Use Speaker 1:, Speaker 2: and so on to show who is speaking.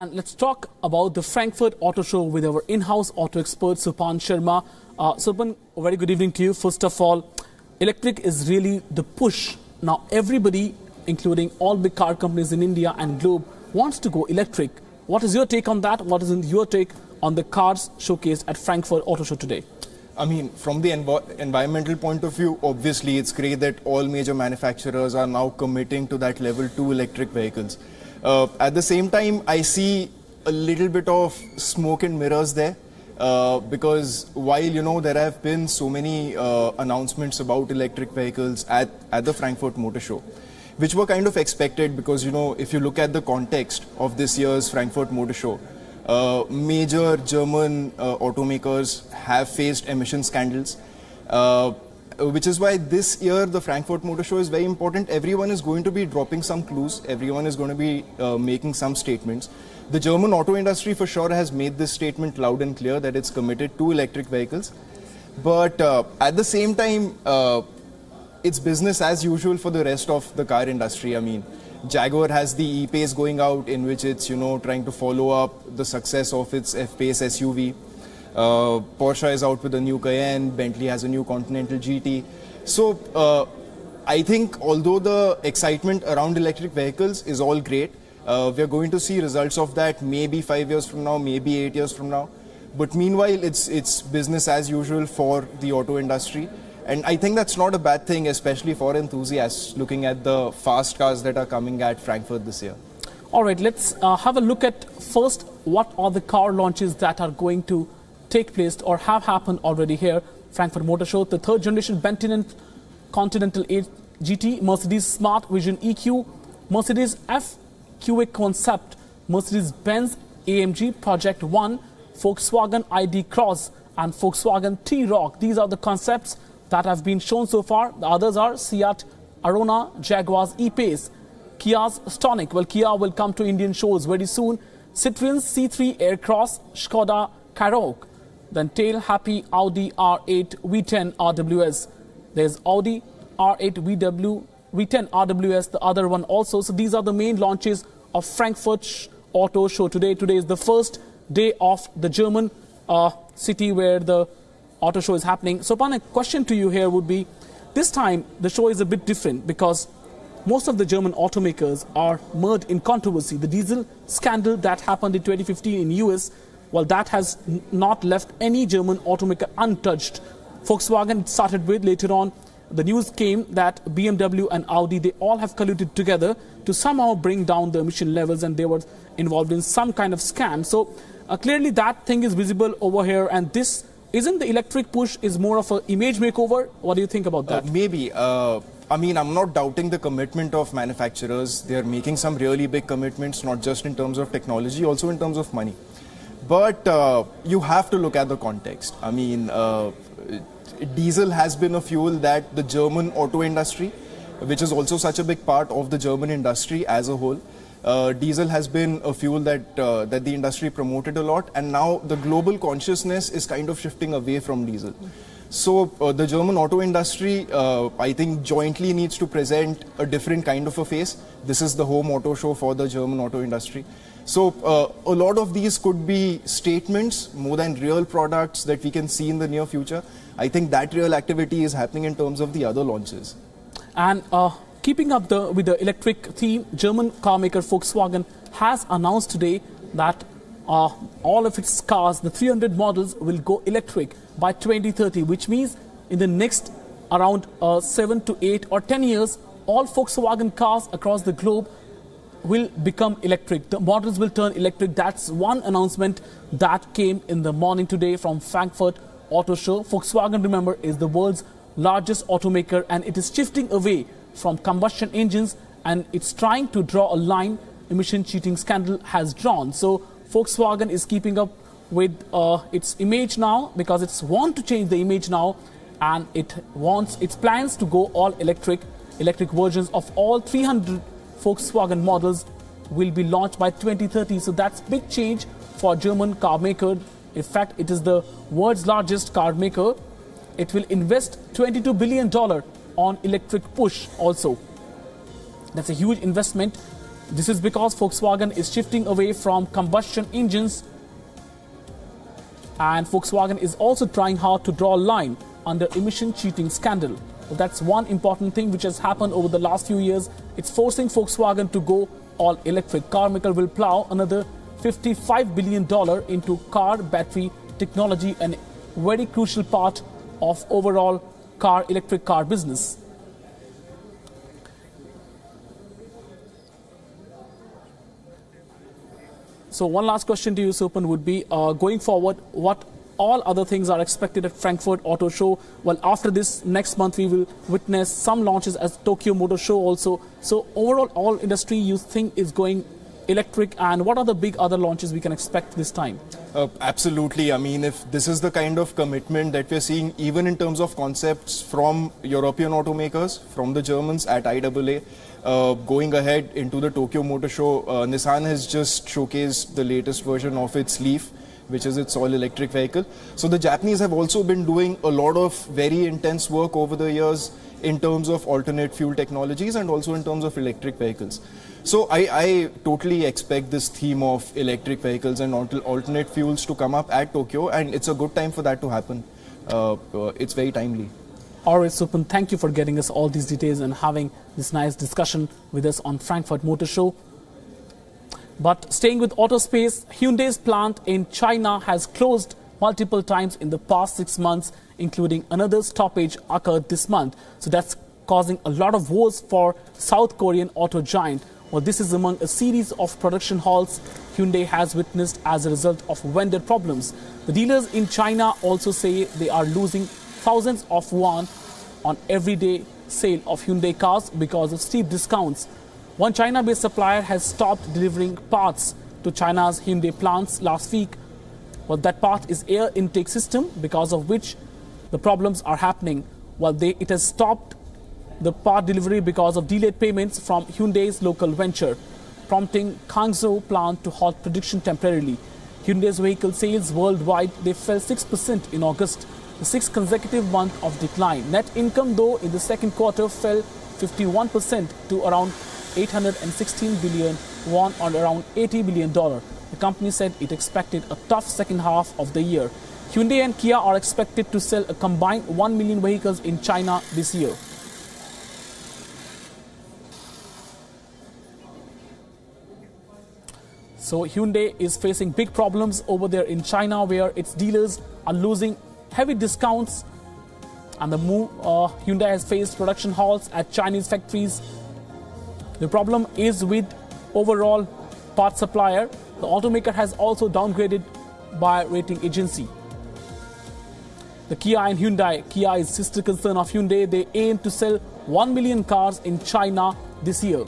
Speaker 1: And let's talk about the Frankfurt Auto Show with our in-house auto expert, Supan Sharma. Supan, a very good evening to you. First of all, electric is really the push. Now, everybody, including all big car companies in India and globe, wants to go electric. What is your take on that? What is your take on the cars showcased at Frankfurt Auto Show today?
Speaker 2: I mean, from the environmental point of view, obviously it's great that all major manufacturers are now committing to that level 2 electric vehicles. At the same time, I see a little bit of smoke and mirrors there because while, there have been so many announcements about electric vehicles at the Frankfurt Motor Show, which were kind of expected because, if you look at the context of this year's Frankfurt Motor Show, major German automakers have faced emission scandals, which is why this year the Frankfurt Motor Show is very important. Everyone is going to be dropping some clues. Everyone is going to be making some statements. The German auto industry for sure has made this statement loud and clear that it's committed to electric vehicles. But at the same time, it's business as usual for the rest of the car industry. I mean, Jaguar has the E-Pace going out, in which it's, trying to follow up the success of its F-Pace SUV. Porsche is out with a new Cayenne, Bentley has a new Continental GT. So I think although the excitement around electric vehicles is all great, we're going to see results of that maybe 5 years from now, maybe 8 years from now. But meanwhile, it's business as usual for the auto industry. And I think that's not a bad thing, especially for enthusiasts looking at the fast cars that are coming at Frankfurt this year.
Speaker 1: All right, let's have a look at first what are the car launches that are going to take place or have happened already here. Frankfurt Motor Show, the third generation Bentley Continental GT, Mercedes Smart Vision EQ, Mercedes FQA Concept, Mercedes-Benz AMG Project One, Volkswagen ID Cross and Volkswagen T-Roc. These are the concepts that have been shown so far. The others are Seat Arona, Jaguar's E-Pace, Kia's Stonic. Well, Kia will come to Indian shows very soon. Citroen's C3 Aircross, Skoda Karoq. Then tail happy Audi R8 V10 RWS. There's Audi R8 V10 RWS, the other one also. So these are the main launches of Frankfurt Auto Show today. Today is the first day of the German city where the auto show is happening. So, Pan, a question to you here would be, this time the show is a bit different because most of the German automakers are mired in controversy. The diesel scandal that happened in 2015 in US, well, that has not left any German automaker untouched. Volkswagen started with, later on, the news came that BMW and Audi, they all have colluded together to somehow bring down the emission levels, and they were involved in some kind of scam. So, clearly that thing is visible over here, and this isn't the electric push is more of an image makeover? What do you think about that?
Speaker 2: Maybe. I mean, I'm not doubting the commitment of manufacturers. They're making some really big commitments, not just in terms of technology, also in terms of money. But you have to look at the context. I mean, diesel has been a fuel that the German auto industry, which is also such a big part of the German industry as a whole, diesel has been a fuel that that the industry promoted a lot, and now the global consciousness is kind of shifting away from diesel. So the German auto industry, I think, jointly needs to present a different kind of a face. This is the home auto show for the German auto industry. So a lot of these could be statements more than real products that we can see in the near future. I think that real activity is happening in terms of the other launches.
Speaker 1: And keeping up with the electric theme, German car maker Volkswagen has announced today that all of its cars, the 300 models, will go electric by 2030, which means in the next around 7 to 8 or 10 years, all Volkswagen cars across the globe will become electric. The models will turn electric. That's one announcement that came in the morning today from Frankfurt Auto Show. Volkswagen, remember, is the world's largest automaker, and it is shifting away from combustion engines, and it's trying to draw a line emission cheating scandal has drawn. So Volkswagen is keeping up with its image now because it's want to change the image now, and it plans to go all electric. Electric versions of all 300 Volkswagen models will be launched by 2030. So that's big change for German car maker. In fact, it is the world's largest car maker. It will invest $22 billion on electric push also. That's a huge investment. This is because Volkswagen is shifting away from combustion engines, and Volkswagen is also trying hard to draw a line under emission cheating scandal. Well, that's one important thing which has happened over the last few years. It's forcing Volkswagen to go all electric. Car maker will plow another $55 billion into car battery technology, and very crucial part of overall electric car business. So one last question to you, Supan, would be going forward, what all other things are expected at Frankfurt Auto Show? Well, after this, next month we will witness some launches at Tokyo Motor Show also. So overall, all industry you think is going electric, and what are the big other launches we can expect this time?
Speaker 2: Absolutely. I mean, if this is the kind of commitment that we're seeing, even in terms of concepts from European automakers, from the Germans at IAA, going ahead into the Tokyo Motor Show, Nissan has just showcased the latest version of its Leaf, which is its all-electric vehicle. So the Japanese have also been doing a lot of very intense work over the years in terms of alternate fuel technologies and also in terms of electric vehicles. So I totally expect this theme of electric vehicles and alternate fuels to come up at Tokyo, and it's a good time for that to happen. It's very timely.
Speaker 1: All right, Supan, thank you for getting us all these details and having this nice discussion with us on Frankfurt Motor Show. But staying with auto space, Hyundai's plant in China has closed multiple times in the past 6 months, including another stoppage occurred this month. So that's causing a lot of woes for South Korean auto giant. Well, this is among a series of production halts Hyundai has witnessed as a result of vendor problems. The dealers in China also say they are losing thousands of yuan on everyday sale of Hyundai cars because of steep discounts. One China-based supplier has stopped delivering parts to China's Hyundai plants last week. Well, that part is air intake system, because of which the problems are happening. Well, it has stopped the part delivery because of delayed payments from Hyundai's local venture, prompting Guangzhou plant to halt production temporarily. Hyundai's vehicle sales worldwide, they fell 6% in August, the sixth consecutive month of decline. Net income, though, in the second quarter fell 51% to around 816 billion won, or around $80 billion. The company said it expected a tough second half of the year. Hyundai and Kia are expected to sell a combined 1 million vehicles in China this year. So Hyundai is facing big problems over there in China, where its dealers are losing heavy discounts, and the move Hyundai has faced production halts at Chinese factories. The problem is with overall part supplier. The automaker has also downgraded by rating agency. The Kia and Hyundai, Kia is sister concern of Hyundai. They aim to sell 1 million cars in China this year.